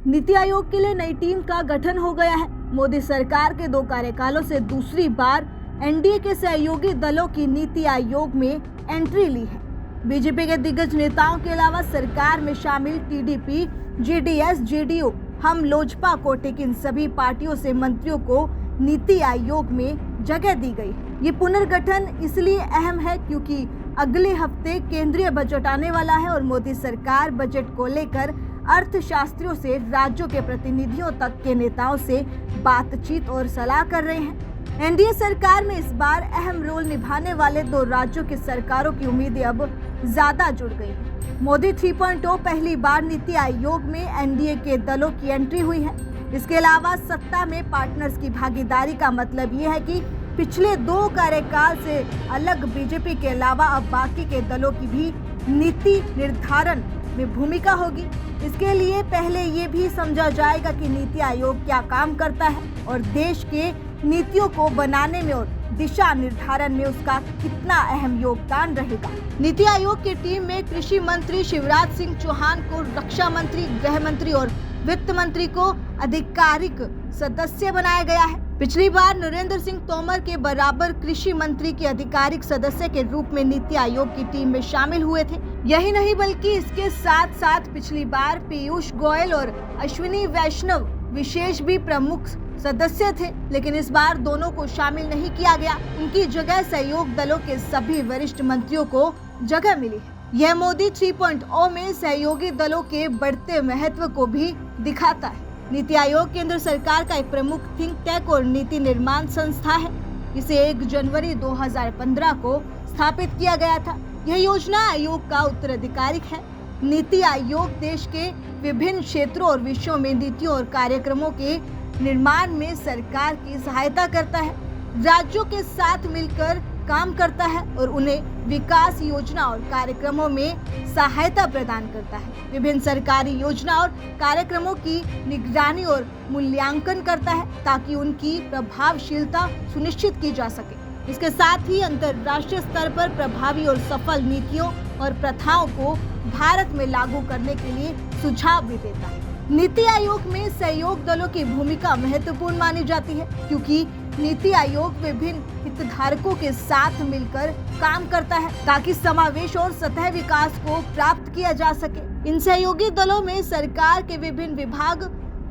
नीति आयोग के लिए नई टीम का गठन हो गया है। मोदी सरकार के 2 कार्यकालों से दूसरी बार एनडीए के सहयोगी दलों की नीति आयोग में एंट्री ली है। बीजेपी के दिग्गज नेताओं के अलावा सरकार में शामिल टीडीपी, जेडीएस, जेडीयू, हम लोजपा कोटे की इन सभी पार्टियों से मंत्रियों को नीति आयोग में जगह दी गई है। ये पुनर्गठन इसलिए अहम है क्योंकि अगले हफ्ते केंद्रीय बजट आने वाला है और मोदी सरकार बजट को लेकर अर्थशास्त्रियों से राज्यों के प्रतिनिधियों तक के नेताओं से बातचीत और सलाह कर रहे हैं। एनडीए सरकार में इस बार अहम रोल निभाने वाले 2 राज्यों की सरकारों की उम्मीदें अब ज्यादा जुड़ गई हैं। मोदी 3.0 पहली बार नीति आयोग में एनडीए के दलों की एंट्री हुई है। इसके अलावा सत्ता में पार्टनर्स की भागीदारी का मतलब ये है कि पिछले 2 कार्यकाल से अलग बीजेपी के अलावा अब बाकी के दलों की भी नीति निर्धारण में भूमिका होगी। इसके लिए पहले ये भी समझा जाएगा कि नीति आयोग क्या काम करता है और देश के नीतियों को बनाने में और दिशा निर्धारण में उसका कितना अहम योगदान रहेगा। नीति आयोग की टीम में कृषि मंत्री शिवराज सिंह चौहान को रक्षा मंत्री, गृह मंत्री और वित्त मंत्री को आधिकारिक सदस्य बनाया गया है। पिछली बार नरेंद्र सिंह तोमर के बराबर कृषि मंत्री के आधिकारिक सदस्य के रूप में नीति आयोग की टीम में शामिल हुए थे। यही नहीं बल्कि इसके साथ साथ पिछली बार पीयूष गोयल और अश्विनी वैष्णव विशेष भी प्रमुख सदस्य थे, लेकिन इस बार दोनों को शामिल नहीं किया गया। उनकी जगह सहयोग दलों के सभी वरिष्ठ मंत्रियों को जगह मिली है। यह मोदी 3.0 में सहयोगी दलों के बढ़ते महत्व को भी दिखाता है। नीति आयोग केंद्र सरकार का एक प्रमुख थिंक टैंक और नीति निर्माण संस्था है। इसे 1 जनवरी 2015 को स्थापित किया गया था। यह योजना आयोग का उत्तराधिकारी है। नीति आयोग देश के विभिन्न क्षेत्रों और विषयों में नीतियों और कार्यक्रमों के निर्माण में सरकार की सहायता करता है, राज्यों के साथ मिलकर काम करता है और उन्हें विकास योजना और कार्यक्रमों में सहायता प्रदान करता है। विभिन्न सरकारी योजना और कार्यक्रमों की निगरानी और मूल्यांकन करता है ताकि उनकी प्रभावशीलता सुनिश्चित की जा सके। इसके साथ ही अंतर्राष्ट्रीय स्तर पर प्रभावी और सफल नीतियों और प्रथाओं को भारत में लागू करने के लिए सुझाव भी देता है। नीति आयोग में सहयोग दलों की भूमिका महत्वपूर्ण मानी जाती है क्योंकि नीति आयोग विभिन्न हितधारकों के साथ मिलकर काम करता है ताकि समावेश और सतह विकास को प्राप्त किया जा सके। इन सहयोगी दलों में सरकार के विभिन्न विभाग,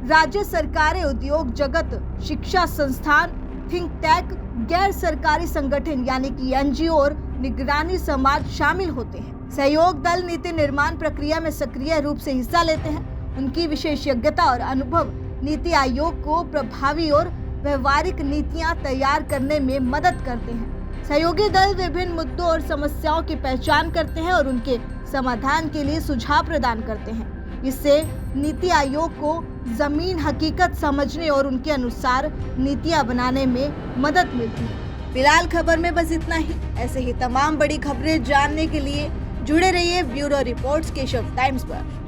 राज्य सरकारें, उद्योग जगत, शिक्षा संस्थान, थिंक टैंक, गैर सरकारी संगठन यानी कि एनजीओ और निगरानी समाज शामिल होते हैं। सहयोग दल नीति निर्माण प्रक्रिया में सक्रिय रूप से हिस्सा लेते हैं। उनकी विशेषज्ञता और अनुभव नीति आयोग को प्रभावी और व्यवहारिक नीतियां तैयार करने में मदद करते हैं। सहयोगी दल विभिन्न मुद्दों और समस्याओं की पहचान करते हैं और उनके समाधान के लिए सुझाव प्रदान करते हैं। इससे नीति आयोग को जमीन हकीकत समझने और उनके अनुसार नीतियां बनाने में मदद मिलती है। फिलहाल खबर में बस इतना ही। ऐसे ही तमाम बड़ी खबरें जानने के लिए जुड़े रहिए ब्यूरो रिपोर्ट्स केशव टाइम्स पर।